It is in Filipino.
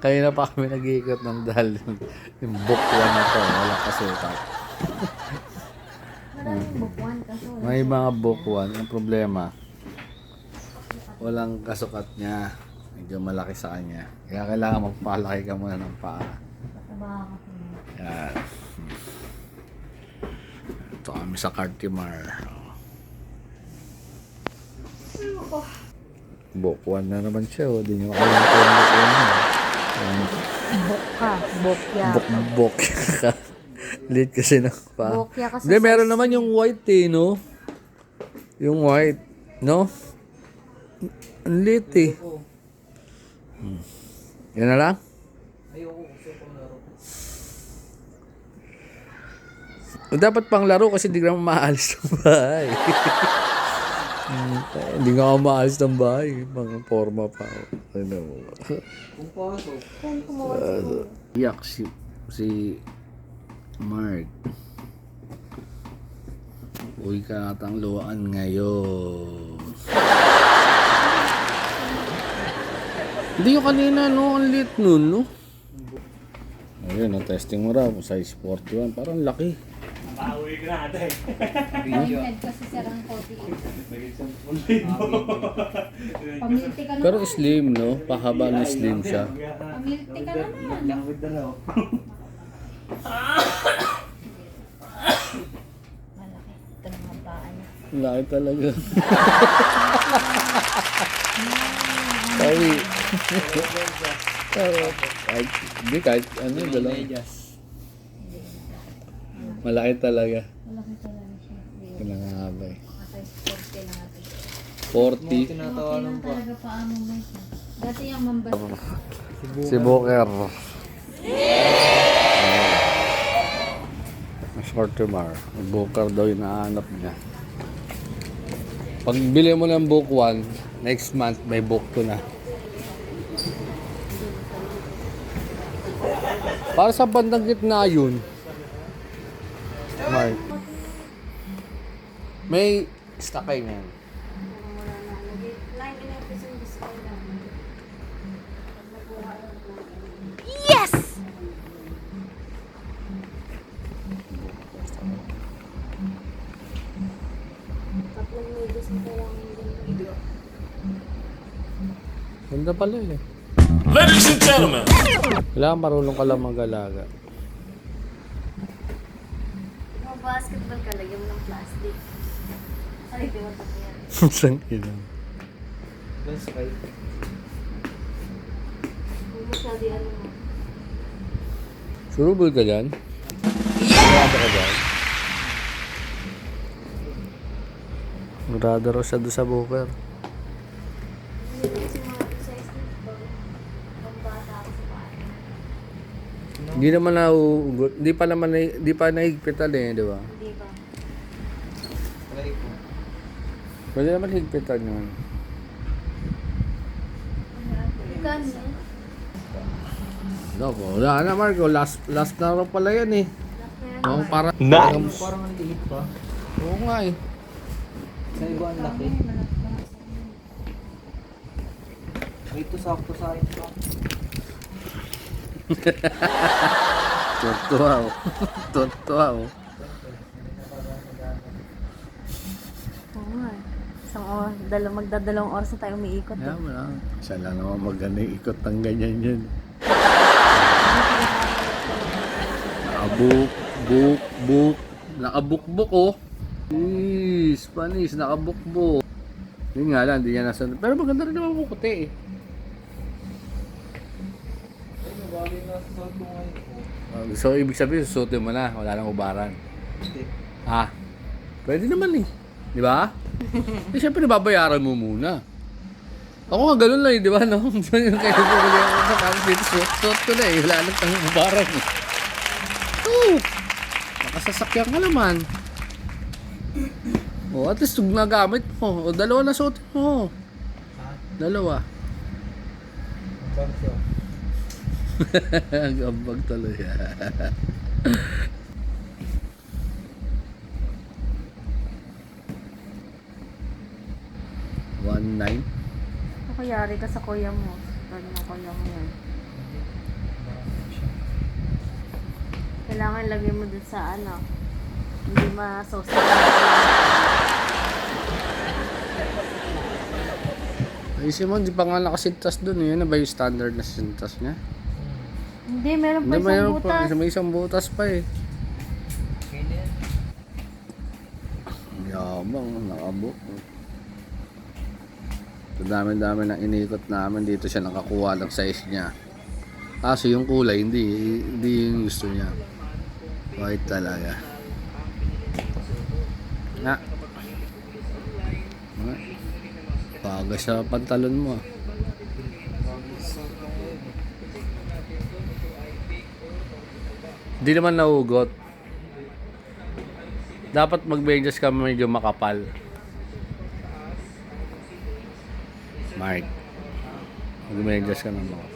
Kaya na pa kami nag-iikot ng dahil yung bukwan na to, wala kasukat. Maraming bukwan kaso. May mga bukwan, ang problema, walang kasukat niya. Medyo malaki sa kanya. Kaya kailangan magpalaki ka muna ng paa. Pataba ka. Yan. Ito kami sa Cartimar. Bukwan na naman siya. Hindi nyo makalimutan yung bukwan niya. Bukka. Bokya. Bok ka. Lit kasi ng paa. Bokya kasi. Hindi, meron naman yung white eh, no? Yung white, no? Ang lit eh. Yan na lang? Dapat pang laro kasi di ka naman maalis ng bahay. Hindi nga ako maalis ng bahay. Mga forma pa ako. Ano mo? Iyak si Mark. Uy ka natang luwaan ngayon. Hindi yung kanina, no? Ang lit nun, no? Ayun, testing mo raw. Size 41. Parang laki. Pauwi ka na ate. Head kasi sarang koti. Pamilti ka naman. Pero slim, no? Pahaba na slim siya. Pamilti ka naman. Lang with the raw. Malaki. Ito naman paan niya. Laki talaga. Sorry. Kahit ano, dalawa. Malaki talaga. Malaki talaga siya. Pinangahaba eh. Size 40 lang natin. 40. Tinatawanan pa. Talaga paano mo ito. Dati yung mambas. Si Boker. Short Mar. Boker daw yung nahanap niya. Pag bili mo ng book 1, next month may book 2 na. Para sa bandang gitna yun. Mark. May stakay na yan. Yes! Ganda pala eh. Ladies and gentlemen, Kailangan marunong ka lang mag-alaga. Kung basketball ka, lagyan mo ng plastic. Ay, di mo tapos yan. Sang ilang. That's right. Kung masyado ano mo. Surubol ka dyan? Murado ka dyan? Murado raw siya doon sa Boker. Hindi naman nauugot. Hindi pa nahigpitan eh, di ba? Hindi ba? Try ko. Pwede naman higpitan yun. Gano? No, wala na Marco. Last na raw pala yan eh. Oo, para. Nice. Parang ang liit pa. Oo nga eh. Sa iba ang laki. Ito sakto sa akin pa. Tuwa oh. Tuwa oh. Oo nga. Magdadalawang oras na tayo umiikot. Kaya mo lang. Siya lang naman maganda ikot ng ganyan yun. Nakabuk. Nakabukbuk oh. Spanish, nakabukbuk. Yun nga lang, hindi niya nasa. Pero maganda rin naman ang puti eh. So, ibig sabihin, susutin mo na. Wala nang ubaran. Hindi. Ha? Pwede naman eh. Di ba? Eh, syempre, babayaran mo muna. Ako nga ganun lang eh, di ba? No? Yung kayo po ko sa kami dito, suot ko na eh. Wala nang tang ubaran eh. Oo. Nakasasakyan ka naman. O, at least nagamit mo. O, dalawa na suotin mo. Dalawa. Gambag tuloy. 1.9. Ano kayari ka sa kuya mo? Ganyan ko lang yan. Kailangan lagay mo dun sa ano. Hindi masosok. Ay, si Mon, di pa nga nakasintas dun eh. Yan na ba yung standard na sintas niya? Hindi, meron pa Hindi, isang mayroon butas. pa. May isang butas pa eh. Okay na yan. Yabang, nakabuk. Sa dami-dami na inikot namin, dito siya nakakuha ng size niya. Kaso yung kulay, hindi yung gusto niya. White talaga. Na. Paga sa pantalon mo. Hindi naman nahugot. Dapat mag-medyas ka medyo makapal. Mark. Mag-medyas ka ng makapal.